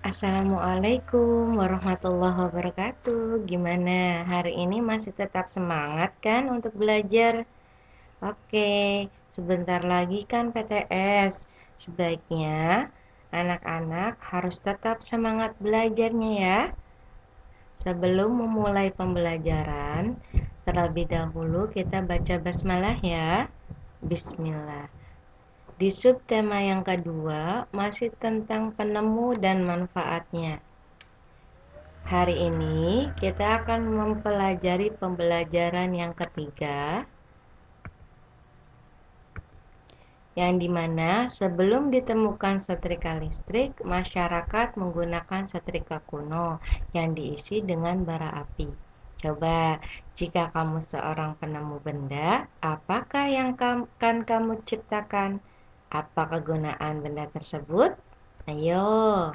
Assalamualaikum warahmatullahi wabarakatuh. Gimana? Hari ini masih tetap semangat kan untuk belajar? Oke, sebentar lagi kan PTS. Sebaiknya anak-anak harus tetap semangat belajarnya ya. Sebelum memulai pembelajaran, terlebih dahulu kita baca basmalah ya. Bismillah. Di subtema yang kedua masih tentang penemu dan manfaatnya. Hari ini kita akan mempelajari pembelajaran yang ketiga, yang dimana sebelum ditemukan setrika listrik, masyarakat menggunakan setrika kuno yang diisi dengan bara api. Coba, jika kamu seorang penemu benda, apakah yang akan kamu ciptakan? Apa kegunaan benda tersebut? Ayo.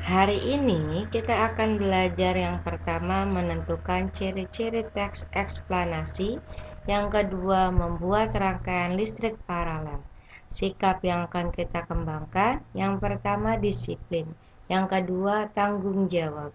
Hari ini kita akan belajar yang pertama menentukan ciri-ciri teks eksplanasi, yang kedua membuat rangkaian listrik paralel. Sikap yang akan kita kembangkan, yang pertama disiplin, yang kedua tanggung jawab.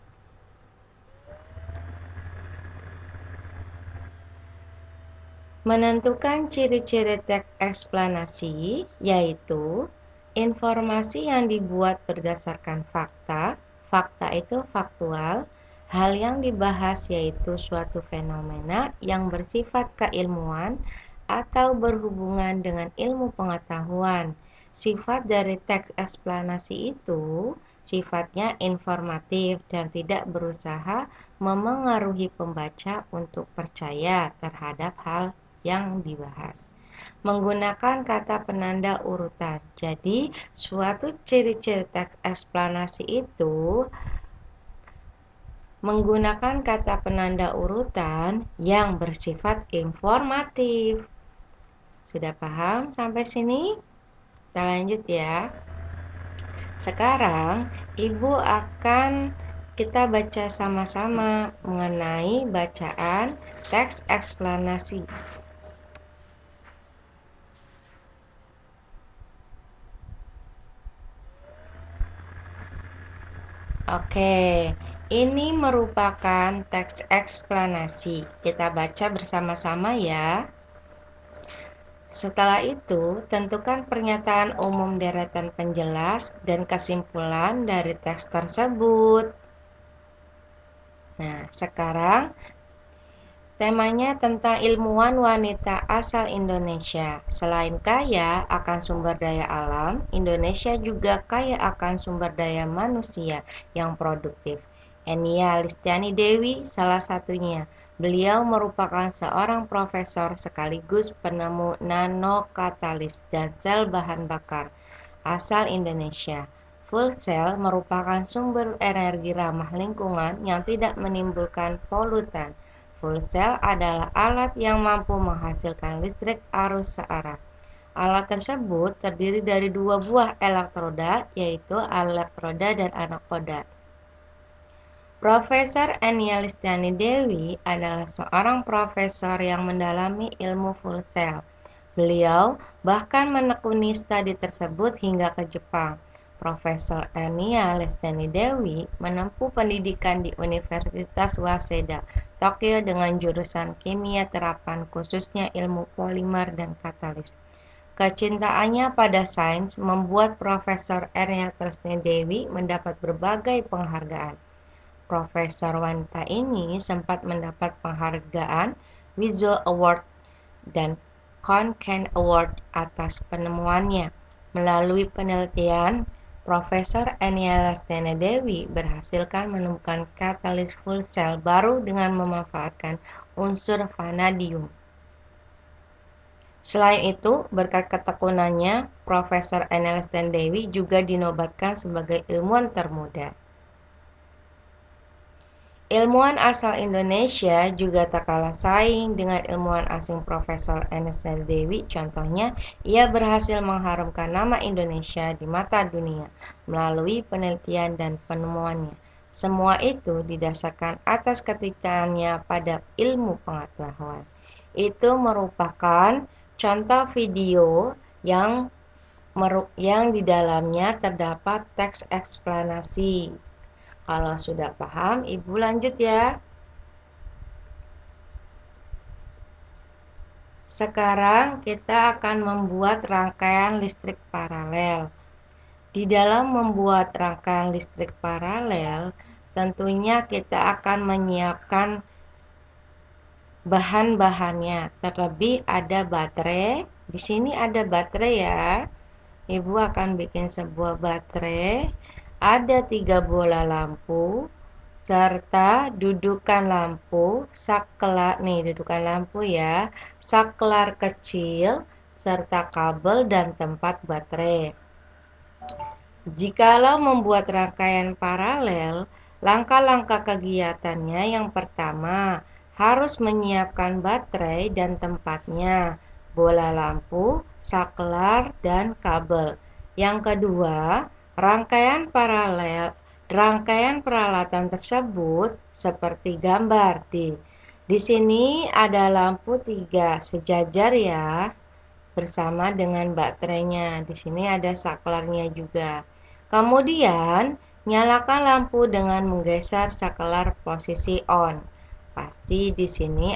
Menentukan ciri-ciri teks eksplanasi yaitu informasi yang dibuat berdasarkan fakta. Fakta itu faktual. Hal yang dibahas yaitu suatu fenomena yang bersifat keilmuan atau berhubungan dengan ilmu pengetahuan. Sifat dari teks eksplanasi itu sifatnya informatif dan tidak berusaha memengaruhi pembaca untuk percaya terhadap hal yang dibahas. Menggunakan kata penanda urutan. Jadi, suatu ciri-ciri teks eksplanasi itu menggunakan kata penanda urutan yang bersifat informatif. Sudah paham sampai sini? Kita lanjut ya. Sekarang, Ibu akan kita baca sama-sama mengenai bacaan teks eksplanasi. Oke, ini merupakan teks eksplanasi. Kita baca bersama-sama ya. Setelah itu, tentukan pernyataan umum deretan penjelas dan kesimpulan dari teks tersebut. Nah, sekarang temanya tentang ilmuwan wanita asal Indonesia. Selain kaya akan sumber daya alam, Indonesia juga kaya akan sumber daya manusia yang produktif. Enia Listiani Dewi salah satunya. Beliau merupakan seorang profesor sekaligus penemu nanokatalis dan sel bahan bakar asal Indonesia. Fuel cell merupakan sumber energi ramah lingkungan yang tidak menimbulkan polutan. Fuel cell adalah alat yang mampu menghasilkan listrik arus searah. Alat tersebut terdiri dari dua buah elektroda, yaitu elektroda dan anoda. Profesor Enia Listiani Dewi adalah seorang profesor yang mendalami ilmu fuel cell. Beliau bahkan menekuni studi tersebut hingga ke Jepang. Profesor Enia Listiani Dewi menempuh pendidikan di Universitas Waseda, Tokyo dengan jurusan kimia terapan khususnya ilmu polimer dan katalis. Kecintaannya pada sains membuat Profesor Enia Listiani Dewi mendapat berbagai penghargaan. Profesor wanita ini sempat mendapat penghargaan Wiesel Award dan Konkan Award atas penemuannya. Melalui penelitian, Profesor Enia Listiani Dewi berhasilkan menemukan katalis fuel cell baru dengan memanfaatkan unsur vanadium. Selain itu, berkat ketekunannya, Profesor Enia Listiani Dewi juga dinobatkan sebagai ilmuwan termuda. Ilmuwan asal Indonesia juga tak kalah saing dengan ilmuwan asing Profesor Enia Dewi. Contohnya, ia berhasil mengharumkan nama Indonesia di mata dunia melalui penelitian dan penemuannya. Semua itu didasarkan atas kecintaannya pada ilmu pengetahuan. Itu merupakan contoh video yang yang di dalamnya terdapat teks eksplanasi. Kalau sudah paham, Ibu lanjut ya. Sekarang kita akan membuat rangkaian listrik paralel. Di dalam membuat rangkaian listrik paralel, tentunya kita akan menyiapkan bahan-bahannya. Terlebih ada baterai. Di sini ada baterai ya. Ibu akan bikin sebuah baterai. Ada 3 bola lampu serta dudukan lampu, saklar nih dudukan lampu ya, saklar kecil serta kabel dan tempat baterai. Jikalau membuat rangkaian paralel, langkah-langkah kegiatannya yang pertama harus menyiapkan baterai dan tempatnya, bola lampu, saklar, dan kabel. Yang kedua, rangkaian peralatan tersebut seperti gambar di sini ada lampu 3 sejajar ya, bersama dengan baterainya. Di sini ada saklarnya juga. Kemudian, nyalakan lampu dengan menggeser saklar posisi on. Pasti di sini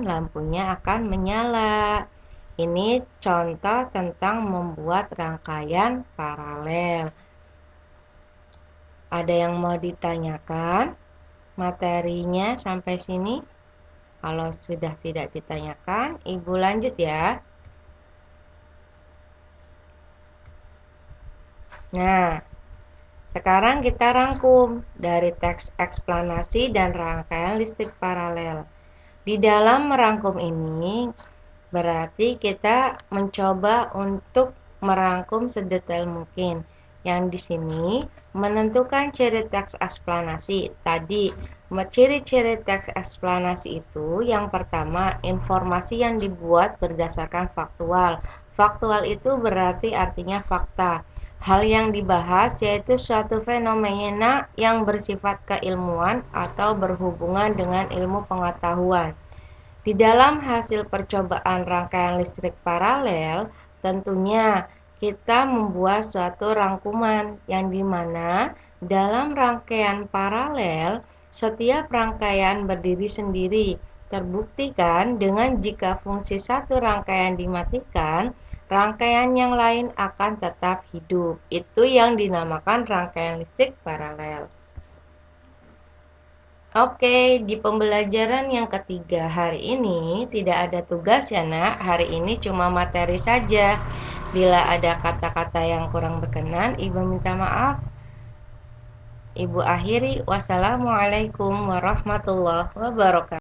lampunya akan menyala. Ini contoh tentang membuat rangkaian paralel. Ada yang mau ditanyakan? Materinya sampai sini? Kalau sudah tidak ditanyakan, Ibu lanjut ya. Nah, sekarang kita rangkum dari teks eksplanasi dan rangkaian listrik paralel. Di dalam merangkum ini, berarti kita mencoba untuk merangkum sedetail mungkin. Yang di sini menentukan ciri teks eksplanasi. Tadi, ciri-ciri teks eksplanasi itu yang pertama, informasi yang dibuat berdasarkan faktual. Faktual itu berarti artinya fakta. Hal yang dibahas yaitu suatu fenomena yang bersifat keilmuan atau berhubungan dengan ilmu pengetahuan. Di dalam hasil percobaan rangkaian listrik paralel, tentunya kita membuat suatu rangkuman yang dimana dalam rangkaian paralel, setiap rangkaian berdiri sendiri. Terbuktikan dengan jika fungsi satu rangkaian dimatikan, rangkaian yang lain akan tetap hidup. Itu yang dinamakan rangkaian listrik paralel. Oke, di pembelajaran yang ketiga hari ini tidak ada tugas ya nak. Hari ini cuma materi saja. Bila ada kata-kata yang kurang berkenan, Ibu minta maaf. Ibu akhiri. Wassalamualaikum warahmatullahi wabarakatuh.